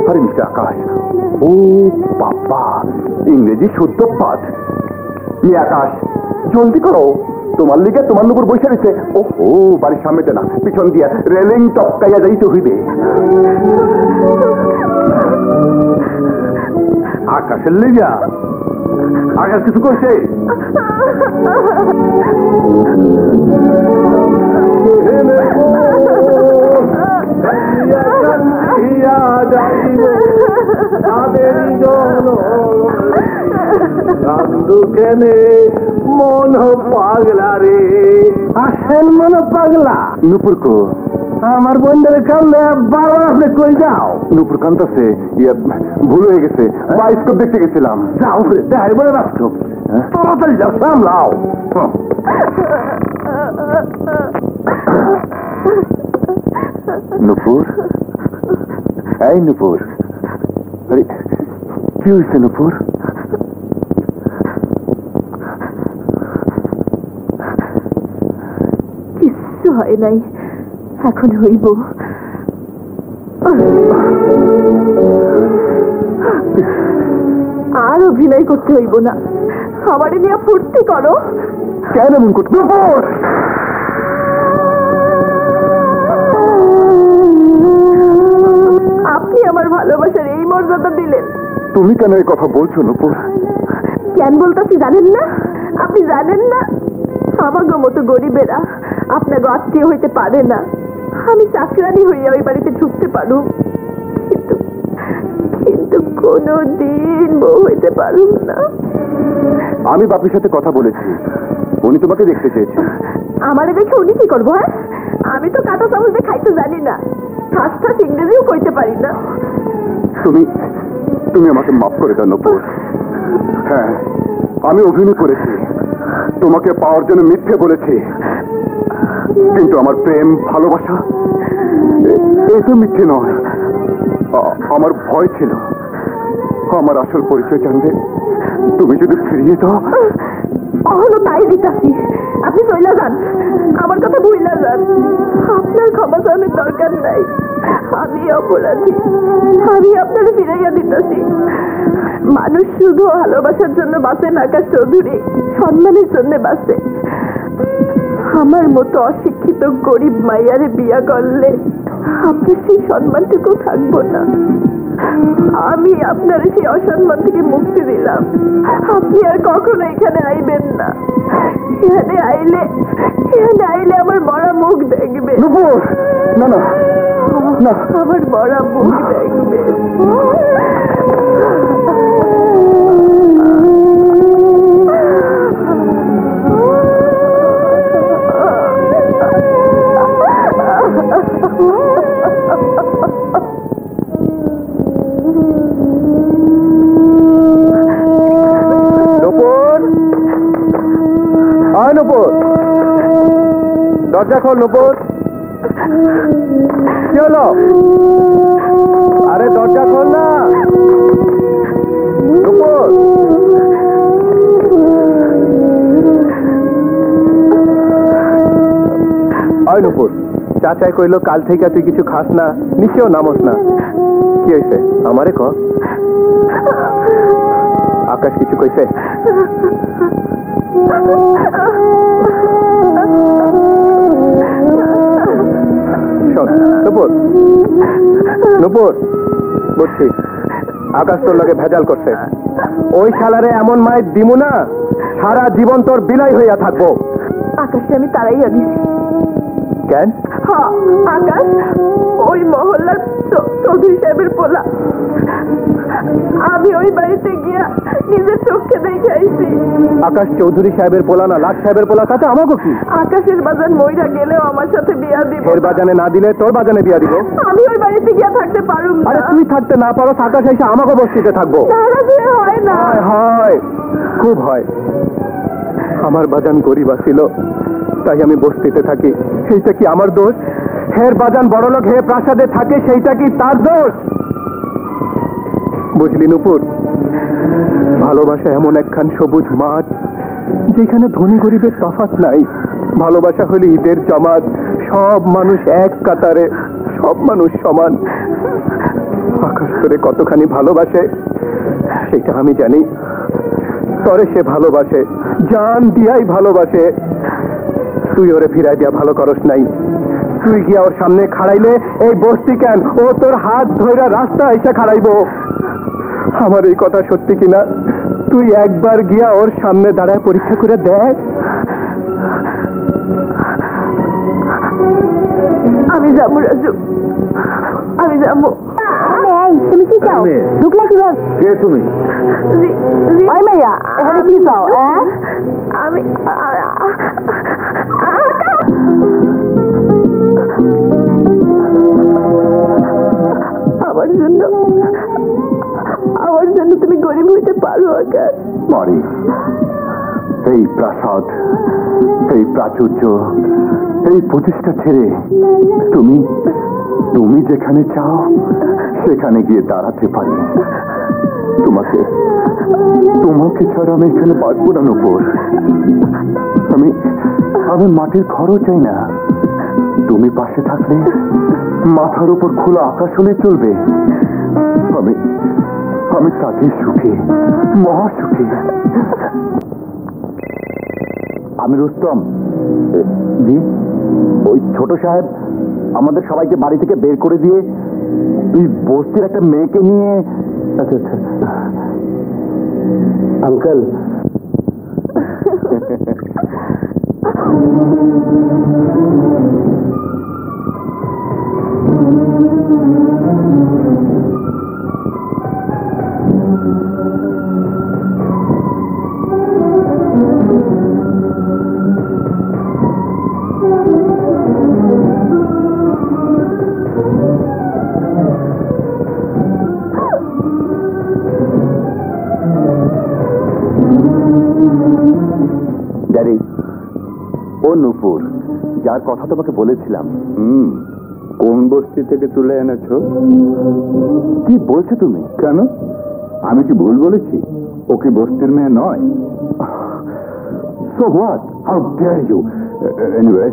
আরে মিস্টার আকাশ, ও বাবা, ইংরেজি শুদ্ধ পাঠ। আকাশ জলদি করো, তোমার লিগে তোমার উপর বসে রয়েছে। ও বাড়ির সামনেতে না, পিছন দিয়া রেলিং টপকাইয়া যাইতে হইবে। আকাশের লিগা? আকাশ কিছু করছে? কেনে মন পাগলা রে। আসেন মন পাগলা। নুপুর কো? আমার বন্ধুরে কামলে বারবার আপনি কই যাও? নুপুর কান্তাছে, ভুল হয়ে গেছে, বায়োস্কোপ দেখতে গেছিলাম। যাও দেখাই বলে বাস্তব, তাড়াতাড়ি যাও, সামলাও। নুপুর, এই নুপুর, আরে কি হয়েছে নুপুর? কিচ্ছু হয় নাই, এখন হইব। আর অভিনয় করতে হইব না, আমারে নিয়ে ফুর্তি করো। কেন এমন করতে? ভালোবাসার এই মর্যাদা দিলেন। তুমি কেন এই কথা বলছো নূপুর? কেন বলতেছি জানেন না? আপনি জানেন না আমাগো মতো গরিবেরা আপনাকে আত্মীয় হইতে পারে না। আমি চাকরানি হইয়া ওই বাড়িতে ঢুকতে পারু, কিন্তু কিন্তু কোনদিন বউ হইতে পারুম না। আমি বাপির সাথে কথা বলেছি, উনি তোমাকে দেখতে চেয়েছে। আমারে দেখে উনি কি করবো? হ্যাঁ, আমি তো কাঁটা চামচ দিয়ে খাইতে জানি না, ঠাস ঠাস ইংরেজিও কইতে পারি না। তুমি তুমি আমাকে মাফ করে দাও নূপুর। হ্যাঁ, আমি অভিনয় করেছি, তোমাকে পাওয়ার জন্য মিথ্যে বলেছি, কিন্তু আমার প্রেম ভালোবাসা এই তো মিথ্যে নয়। আমার ভয় ছিল আমার আসল পরিচয় জানলে তুমি যদি ফিরিয়ে দাও। অহনো তাই দিতাছি, আপনি চইলা যান, আমার কথা ভুইলা যান। আপনার ক্ষমা চাওয়ার দরকার নাই, আমি অপরাধী, আমি আপনার ফিরাইয়া দিতাছি। মানুষ শুধু ভালোবাসার জন্য বাঁচে না আকাশ চৌধুরী, সম্মানের জন্য বাঁচে। আমার মতো অশিক্ষিত গরিব মাইয়ারে বিয়া করলে আপনার সেই সম্মানটুকু থাকবো না। আমি আপনার সেই অসম্মান থেকে মুক্তি দিলাম, আপনি আর কখনো এখানে আইবেন না। এখানে আইলে আমার বড় মুখ দেখবে। নূপুর, না না না, আমার বড় মুখ দেখবে। নূপুর, দরজা খোল নূপুর। কি হলো? আরে দরজা খোল না নূপুর। আয় নূপুর, চাচাই কইলো কাল থেকে তুই কিছু খাস না, নিচেও নামস না। কি হয়েছে আমারে ক? আকাশ কিছু কইছে? নূপুর, নূপুর, বুঝছি আকাশ তোর লাগে ভেজাল করছে। ওই শালারে এমন মায়ের দিমু না, সারা জীবন তোর বিলাই হইয়া থাকবো। আকাশে আমি তারাইয়া দিছি। কেন? হ্যাঁ, আকাশ ওই মহল্লার চৌধুরী সাহেবের পোলা। আমি ওই বাড়িতে গিয়া নিজের চোখে দেখে আইছি। আকাশ চৌধুরী সাহেবের পোলা না লাট সাহেবের পোলা, তাতে আমাকে কি? আকাশের বাজান মইরা গেলেও আমার সাথে বিয়া দিব। এর বাজানে না দিলে তোর বাজানে বিয়া দিব। আমি ওই বাড়িতে গিয়া থাকতে পারুম না। আরে তুই থাকতে না পারো, আকাশ এসে আমাকে বস্তিতে থাকবো। তারা যে হয় না। হয়, খুব হয়। আমার বাজান গরিব ছিল, তাই আমি বস্তিতে থাকি। সেইটা কি আমার দোষ? হের বাজান বড়লোক, হে প্রাসাদে থাকে, সেইটা কি তার দোষ? বুঝলি নূপুর, ভালোবাসা এমন একখান সবুজ মাঠ, যেখানে ধনী গরিবের তফাৎ নাই। ভালোবাসা হলে ঈদের জমাত, সব মানুষ এক কাতারে, সব মানুষ সমান। আকাশ তোরে কতখানি ভালোবাসে সেটা আমি জানি। তরে সে ভালোবাসে, জান দিয়াই ভালোবাসে। তুই ওরে ফিরাই দিয়া ভালো করস নাই। তুই গিয়া ওর সামনে খাড়াইলে এই বস্তি কেন, ও তোর হাত ধইরা রাস্তা এসে খাড়াইবো। আমার এই কথা সত্যি কিনা তুই একবার গিয়া ওর সামনে দাঁড়ায় পরীক্ষা করে দেখ। আমি যাবো রাজু, আমি যাবো। তুমি কি চাও? ঢুকলে কিভাবে? কে তুমি? ওই মাইয়া, এখানে কি চাও? আমি আমার জন্য তুমি গরিব হইতে পারো আকাশ? পারি। এই প্রাসাদ, এই প্রাচুর্য, এই প্রতিষ্ঠা ছেড়ে তুমি তুমি যেখানে চাও সেখানে গিয়ে দাঁড়াতে পারি। তোমাকে তোমাকে ছাড়া আমি এখানে বাঁচবো না নূপুর। আমি আমি মাটির ঘরও চাই না। তুমি পাশে থাকলে মাথার উপর খোলা আকাশ হলে চলবে। আমি আমি তাকে সুখী, মহা সুখী। আমি রুস্তম। জি, ওই ছোট সাহেব আমাদের সবাইকে বাড়ি থেকে বের করে দিয়ে তুই বস্তির একটা মেয়েকে নিয়ে। আচ্ছা আচ্ছা আঙ্কেল, ড্যাডি, ও নূপুর, যার কথা তোমাকে বলেছিলাম। কোন বস্তি থেকে তুলে এনেছো? কি বলছো তুমি? কেন, আমি কি ভুল বলেছি? ও কি বস্তির মেয়ে নয়? So what? How dare you? Anyway,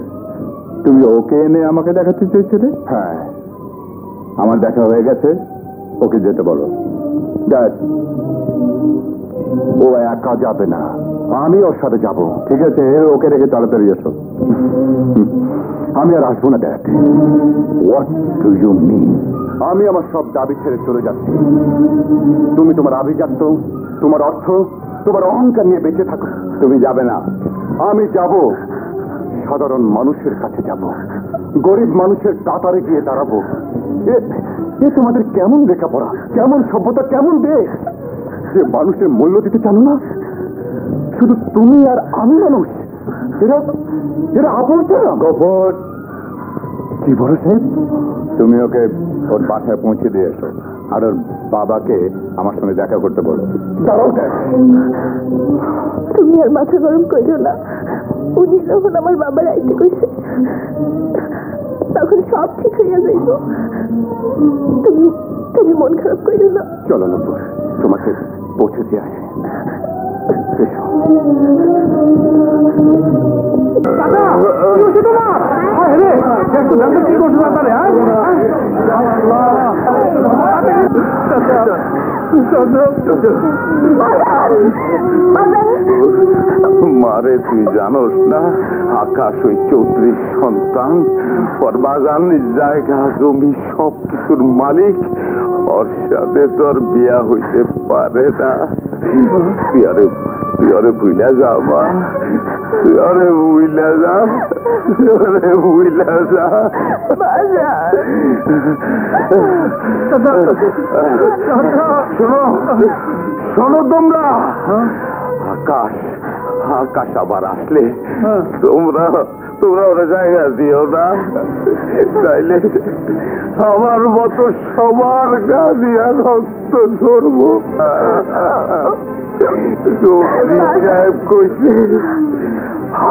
তুমি ওকে এনে আমাকে দেখাতে চেয়েছিলে? হ্যাঁ, আমার দেখা হয়ে গেছে, ওকে যেতে বলো। ড্যাড, ও একা যাবে না, আমি ওর সাথে যাব। ঠিক আছে, ওকে রেখে তাড়াতাড়ি এসো। আমি আর আসবো না dad. What do you mean? আমি আমার সব দাবি ছেড়ে চলে যাচ্ছি। তুমি তোমার আভিজাত্য, তোমার অর্থ, তোমার অহংকার নিয়ে বেঁচে থাকো। তুমি যাবে না, আমি যাব। সাধারণ মানুষের কাছে যাব, গরিব মানুষের কাতারে গিয়ে দাঁড়াবো। এ তোমাদের কেমন লেখাপড়া, কেমন সভ্যতা, কেমন দেশ যে মানুষের মূল্য দিতে জানো না? শুধু তুমি আর আমি মানুষ, এরা এরা আবর্জনা। গফর, কি বলো সাহেব? তুমি ওকে ওর বাসায় পৌঁছে দিয়ে এসো, আর ওর বাবাকে আমার সঙ্গে দেখা করতে বলো। দাঁড়াও, তুমি আর মাথা গরম করিও না। উনি যখন আমার বাবার আইতে কইছে তখন সব ঠিক হইয়া যাইব। তুমি তুমি মন খারাপ করিও না। চলো নূপুর, তোমাকে পৌঁছে দিয়ে আসি। এসো। মারে, তুই জানোস না আকাশ ওই চৌধুরীর সন্তান, ওর বাগান, জায়গা, জমি সব কিছুর মালিক। ওর সাথে তোর বিয়া হইতে পারে না। তুই আরে ভুইলা যা মা, তুই আরে ভুইলা যা, আরে ভুইলা যা। শোনো শোনো তোমরা, আকাশ আকাশ আবার আসলে তোমরা তোমরা ওরা জায়গা দিও না, তাইলে আমার মতো সবার গা দিয়া রক্ত ধরবো। সাহেব কইছে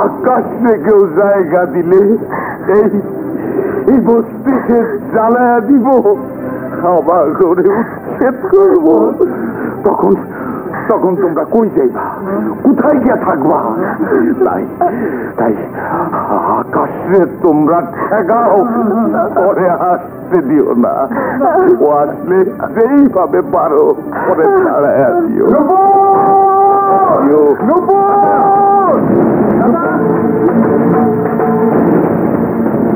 আকাশ থেকেও জায়গা দিলে এই বস্তিকে জ্বালায়া দিব, খাবার করে উচ্ছেদ করবো। তখন তখন তোমরা কই যাইবা, কোথায় গিয়া থাকবা? তাই তাই আকাশে তোমরা ঠেকাও, পরে আসতে দিও না। ও আসলে যেইভাবে পারো পরে ছাড়াইয়া দিও।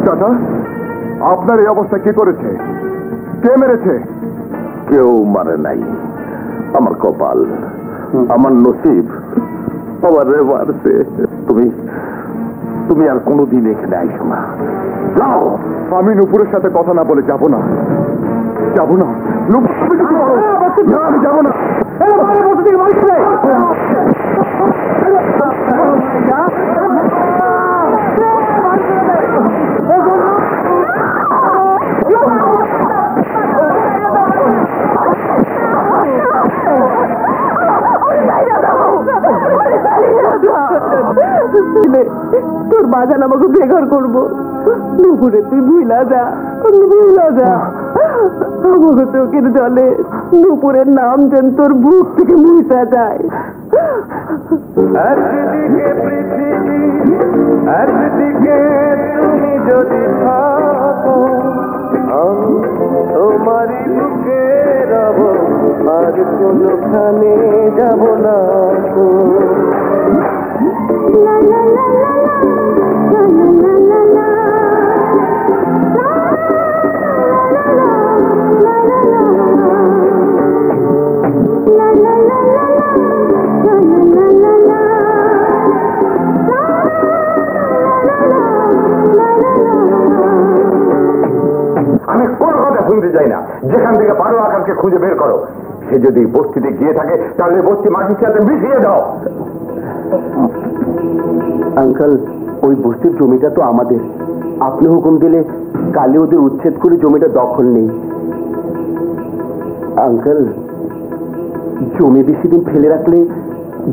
দাদা, আপনার এই অবস্থা কে করেছে? কে মেরেছে? কেউ মারে নাই, আমার কপাল, আমার নসিব আমার মারছে। তুমি তুমি আর কোনোদিন এখানে আইসো না, যাও। আমি নূপুরের সাথে কথা না বলে যাব না, যাব না। আমি যাব না। তোর বাজান আমাকে বেঘর করবো। দুপুরে তুই ভুইলা যা, ভুইলা যা। আমাকে চোখের জলে দুপুরের নাম যেন তোর বুক থেকে মুছা যায়। একদিকে পৃথিবী, একদিকে তুমি যদি থাকো, আমি তোমারই বুকে রব, আর কোনোখানে যাব না। আমি কোনো কথা শুনতে চাই না। যেখান থেকে পারো আকাশকে খুঁজে বের করো। সে যদি বস্তিতে গিয়ে থাকে তাহলে বস্তি মাটির সাথে মিশিয়ে দাও। আঙ্কেল, ওই বস্তির জমিটা তো আমাদের। আপনি হুকুম দিলে কালে ওদের উচ্ছেদ করে জমিটা দখল নেই। আঙ্কেল, জমি বেশি দিন ফেলে রাখলে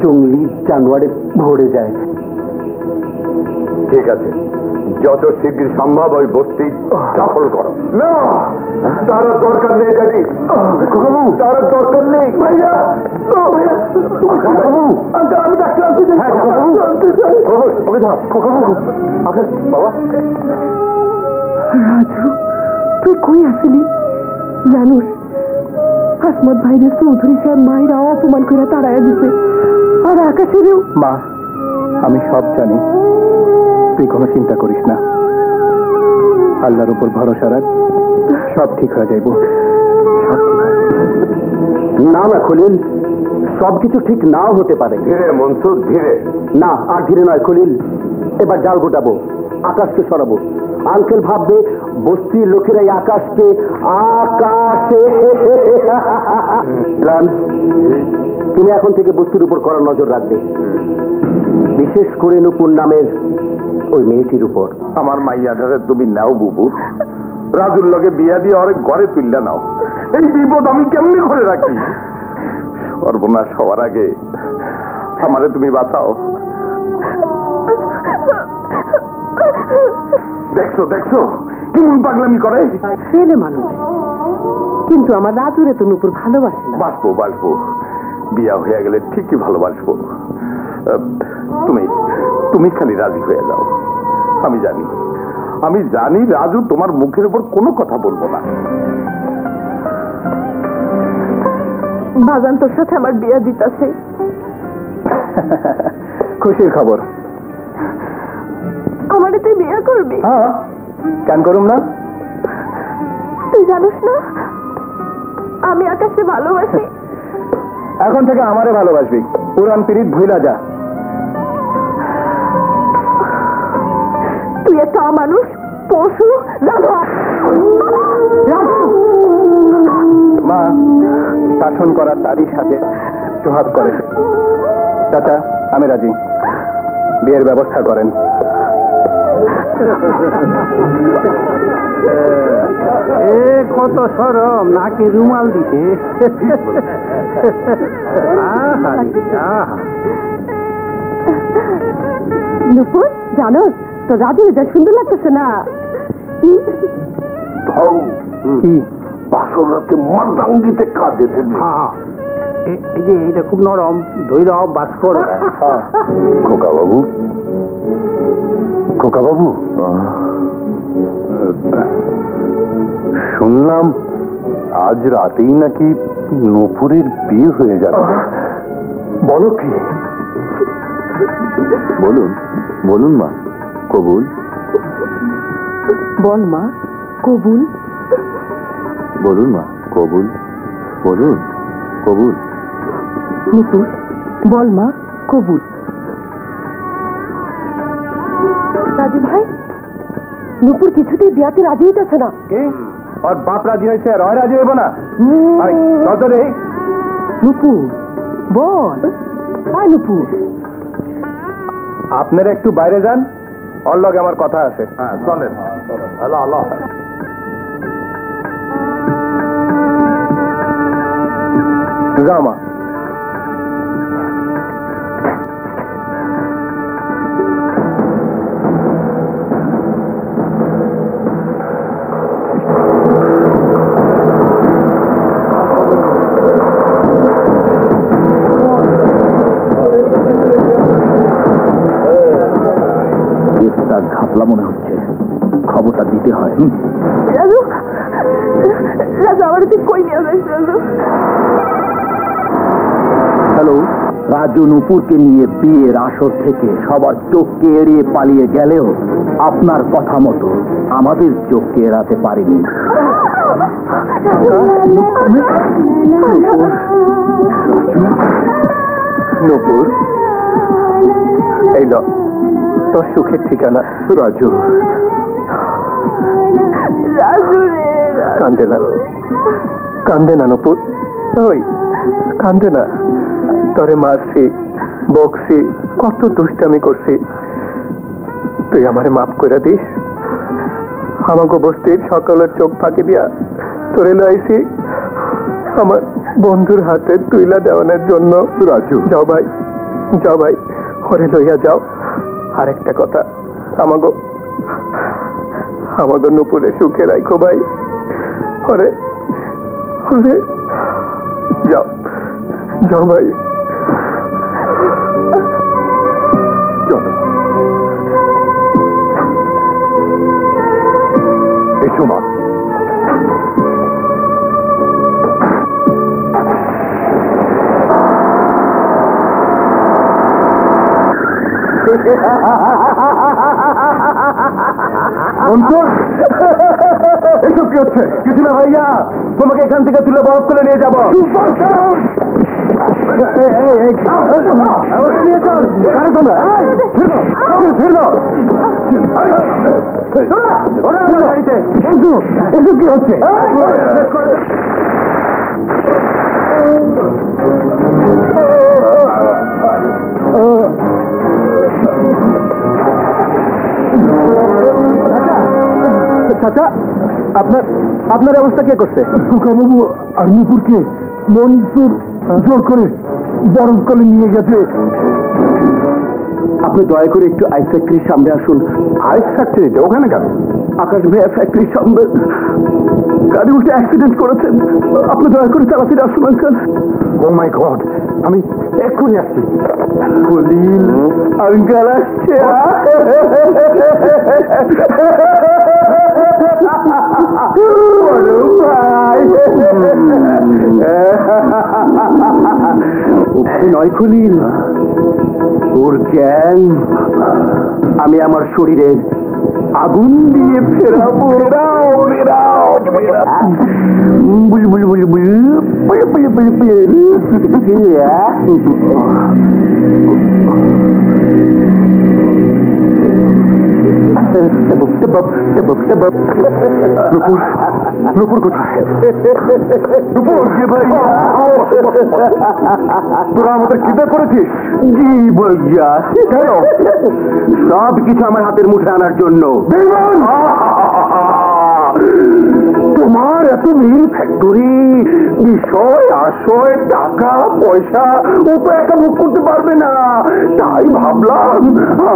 জঙ্গলি জানোয়ারে ভরে যায়। ঠিক আছে, যত শীঘ্র সম্ভব ওই বস্তি দখল করো। না, তার দরকার নেই কাজী, তার দরকার নেই। ভাইয়া, আমি ডাক্তার বাবা। রাজু, তুই কই আসলি? জানুস হাসমত ভাইদের চৌধুরী সাহেব মায়েরা অপমান করে তাড়াইয়া দিছে, আর আকাশেরও। মা, আমি সব জানি, তুই কোনো চিন্তা করিস না। আল্লাহর উপর ভরসা রাখ, সব ঠিক হয়ে যাইব। না না খলিল, সবকিছু ঠিক নাও হতে পারে। ধীরে মনসুর, ধীরে। না, আর ধীরে নয় খলিল। এবার জাল গোটাবো, আকাশকে সরাবো। আঙ্কেল ভাববে বস্তির লোকেরাই আকাশকে আকাশে। তুমি এখন থেকে বস্তির উপর কড়া নজর রাখবে, বিশেষ করে নুপুর নামের ওই মেয়েটির উপর। আমার মাইয়াটারে তুমি নাও বুবু, রাজুর লগে বিয়া দিয়ে অনেক ঘরে তুললে নাও। এই বিপদ আমি কেমনি করে রাখি? সর্বনাশ হওয়ার আগে আমারে তুমি বাঁচাও। দেখছো দেখছো কেমন পাগলামি করে? ছেলে মানুষ, কিন্তু আমার রাজুরে তো নুপুর ভালোবাসে না। বাঁচবো বাঁচবো, বিয়া হয়ে গেলে ঠিকই ভালোবাসবো। তুমি তুমি খালি রাজি হয়ে যাও। আমি জানি রাজু তোমার মুখের উপর কোনো কথা বলবো না। বাজান তোর সাথে আমার বিয়া দিতাছে। খুশির খবর। আমারে তুই বিয়া করবি? হ্যাঁ, কেন করুম না? তুই জানিস না আমি আকাশকে ভালোবাসি। এখন থেকে আমারে ভালোবাসবি, পুরান পিরিত ভুইলা যা। তুই একটা মানুষ, পশু, জানোয়ার। মা শাসন করা তারই সাথে সোহাগ করে। চাচা, আমি রাজি, বিয়ের ব্যবস্থা করেন। কত সরম, নাকি রুমাল দিতে। নুপুর, জানো তো রাজু যা সুন্দর লাগতেছে না? কি বাসর রাতে মাদাঙ্গিতে কাজে এই যে এটা খুব নরম, ধৈর্য বাস করো। খোকা বাবু, খোকা বাবু, শুনলাম আজ রাতেই নাকি নূপুরের বিয়ে হয়ে যাবে। বলো কি? বলুন বলুন মা, কবুল। বল মা, কবুল। বলুন মা, কবুল। বলুন কবুল। নুপুর, বল মা, কবুল। রাজু ভাই, নুপুর কিছুতেই বিয়াতে রাজি হইতেছে না। কি? ওর বাপ রাজি হয়েছে, আর ওই রাজি হইব না? নুপুর বল। নুপুর, আপনারা একটু বাইরে যান, ওর লগে আমার কথা আছে। হ্যাঁ চলেন। আল্লাহ আল্লাহ। যাও মা। ঘাপলা মনে হচ্ছে, খবরটা দিতে হয়। রাজু, রাজু আমার তুই কই নিয়ে যাস? রাজু, হ্যালো, রাজু নুপুরকে নিয়ে বিয়ের আসর থেকে সবার চোখকে এড়িয়ে পালিয়ে গেলেও আপনার কথা মতো আমাদের চোখকে এড়াতে পারেনি। নুপুর, এই ল তোর সুখের ঠিকানা। রাজু, রাজু রে, কান্দে না, কান্দে না নুপুর, ওই কান্দে না। তোরে মারছি, বকছি, কত দুষ্টামি করছি, তুই আমারে মাফ করে দিস। আমাকে বস্তির সকালের চোখ ফাঁকি দিয়া তোরে লাইছি আমার বন্ধুর হাতে তুইলা দেওয়ানোর জন্য। রাজু, যাও ভাই, যাও ভাই, ওরে লইয়া যাও। আরেকটা কথা, আমাকে নুপুরে সুখে রাখো ভাই। ওরে ওরে যাও, যাও ভাই, চলো। এসো মা। এসব কি হচ্ছে? কিছু না ভাইয়া, তোমাকে এখান থেকে তুলে বরফ করে নিয়ে যাবো। এসব কি হচ্ছে? চাচা, আপনার অবস্থা কে করছে? বাবু আর নুপুরকে মনসুর জোর করে বরফ করে নিয়ে গেছে। আপনি দয়া করে একটু আইস ফ্যাক্টরির সামনে আসুন। আইস ফ্যাক্টরিতে? ওখানে কেন? আকাশ ভাইয়া ফ্যাক্টরির সামনে গাড়ি উল্টে অ্যাক্সিডেন্ট করেছেন। আপনি দয়া করে তাড়াতাড়ি আসুন আঙ্কেল। ও মাই গড, আমি এক্ষুনি আসছি। খলিল আঙ্কেল আসছে। নয় খলিল, ওর জ্ঞান আমি আমার শরীরে আগুন দিয়ে ফেরাবো। নুপুর কোথায়? নুপুর কে ভাই? তোরা আমাদের কিডন্যাপ করেছিস? জি ভাইয়া। কেন? সব কিছু আমার হাতের মুঠে আনার জন্য। তোমার এত মিল ফ্যাক্টরি, বিষয় আশয়, টাকা পয়সা, ও তো একা মুখ করতে পারবে না। তাই ভাবলাম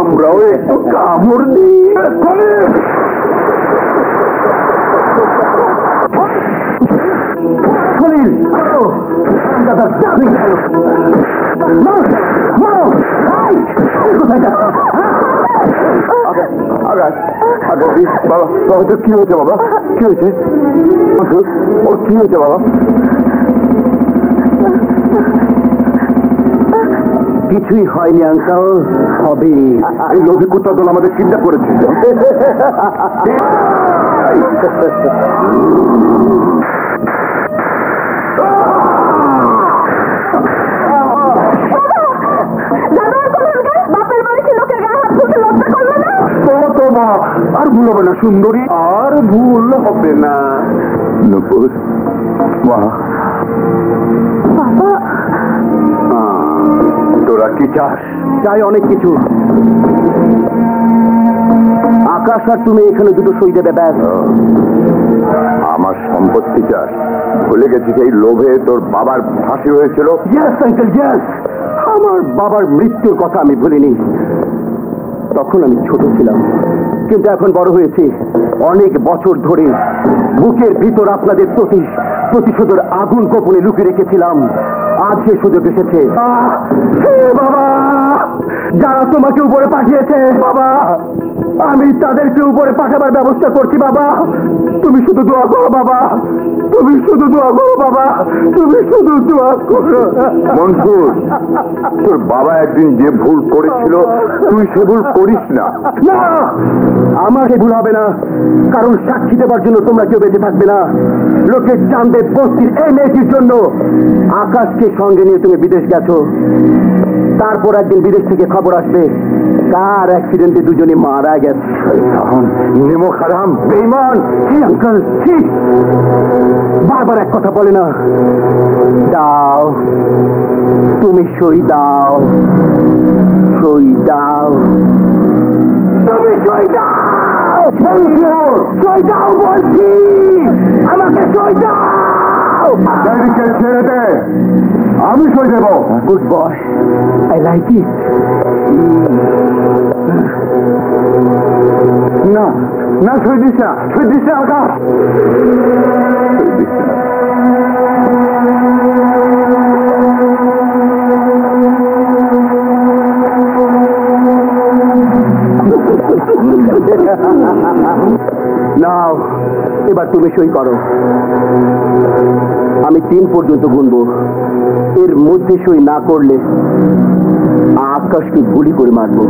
আমরাও একটু কামড় দিই। বাবা, কি হয়েছে বাবা? কি হয়েছে? ওর কি হয়েছে বাবা? কিছুই হয়নি আঙ্কাল, হবে। এই লোভী কুত্তা দল আমাদের চিন্তা করেছে। আর ভুল হবে না সুন্দরী, আর ভুল হবে না। নুপুর, মা, তোরা কি চাস? চাই অনেক কিছু। আকাশ আর তুমি এখানে দুটো সই দেবে, ব্যাস। আমার সম্পত্তি চাস? ভুলে গেছিস এই লোভে তোর বাবার ফাঁসি হয়েছিল? Yes uncle, yes. আমার বাবার মৃত্যুর কথা আমি ভুলিনি। তখন আমি ছোট ছিলাম, কিন্তু এখন বড় হয়েছি। অনেক বছর ধরে বুকের ভিতর আপনাদের প্রতিশোধের আগুন গোপনে লুকিয়ে রেখেছিলাম। আজ সে সুযোগ এসেছে। বাবা, যারা তোমাকে উপরে পাঠিয়েছে বাবা, আমি তাদেরকে উপরে পাঠাবার ব্যবস্থা করছি বাবা। তুমি শুধু দোয়া করো বাবা, তুমি শুধু দোয়া করো বাবা, তুমি শুধু দোয়া করো। মনসুর, তোর বাবা একদিন যে ভুল করেছিল তুই সে ভুল করিস না। না, আমার সে ভুল হবে না, কারণ সাক্ষী দেবার জন্য তোমরা কেউ বেঁচে থাকবে না। লোকে জানবে বস্তির এই মেয়েটির জন্য আকাশকে সঙ্গে নিয়ে তুমি বিদেশ গেছো। তারপর একদিন বিদেশ থেকে খবর আসবে কার অ্যাক্সিডেন্টে দুজনে মারা গেছে। নেমো খারাম বেঈমান, ছি আঙ্কেল ছি। বারবার এক কথা বলে না। দাও, তুমি সই দাও, সই দাও, তুমি সই দাও, সই দাও বলছি, আমাকে সই দাও। ছেড়ে দে, আমি সই দেব। Good boy, I like it. না না, সই দিস না, সই দিস না আকাশ। নাও, এবার তুমি সই করো। আমি 3 পর্যন্ত গুনবো, এর মধ্যে সই না করলে আকাশকে গুলি করে মারবো।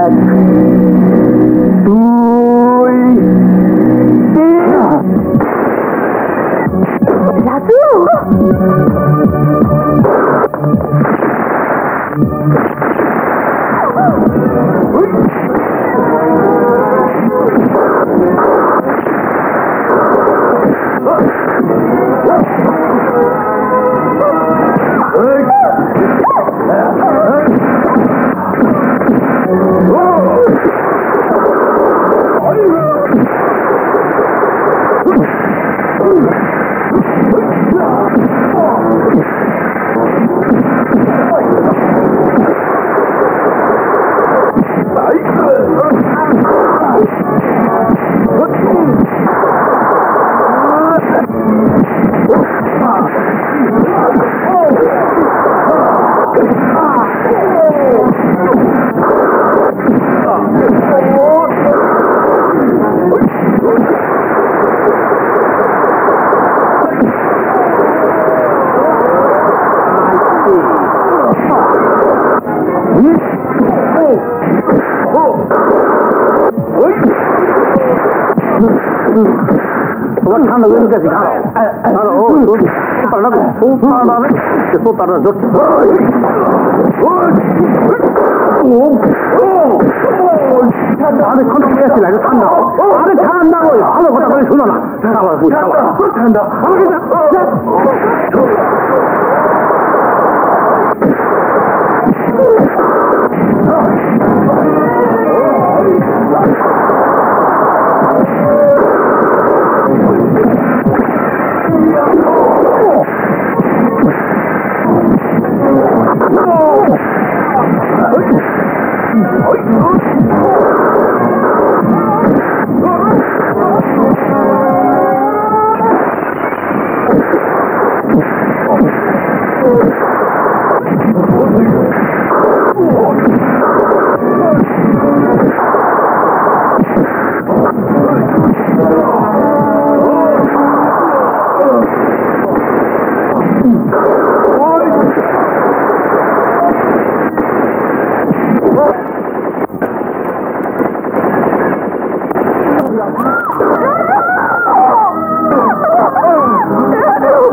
1, 2, 3। রাজু, তোমার ঠান্ডা হয়ে গেছে। ঠান্ডা ভালো কথা বলে শুনো না। ঠান্ডা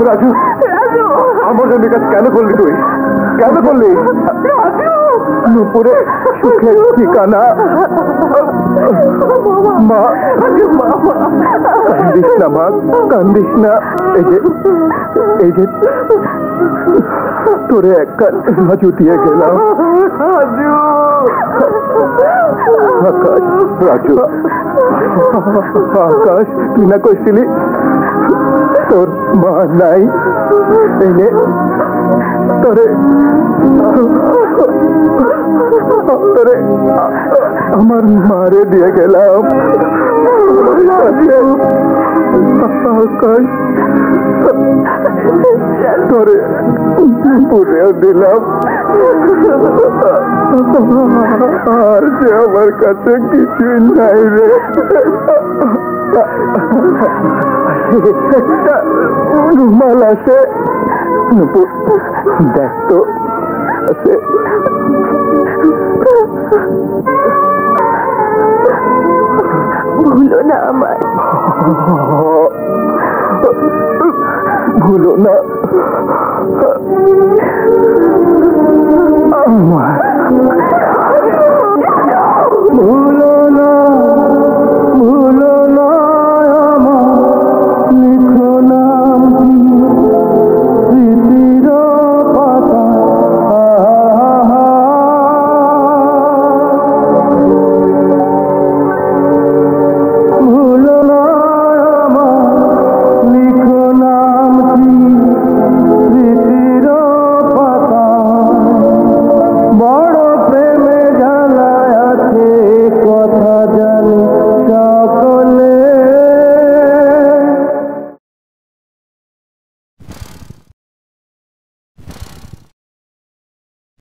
রাজু, রাজু, আমার জন্য কাজ কেন করলি তুই? কেন করলি? নুপুরে সুখের ঠিকানা। মা, কান্দিস না মা, কান্দিস না। এই যে তোরে একটা রাজু দিয়ে গেলাম। আকাশ, রাজু, আকাশ, তুই না কইছিলি তোর মা নাই? এনে তোরে আমার মারে দিয়ে গেলাম। আকাশ, তোরে পুরেও দিলাম। আর যে আমার কাছে কিছুই নাই রে। একটা রুমাল আছে নুপুর, দেখ তো আছে। ভুলো না আমার, ভুলো না আমার, ভুলো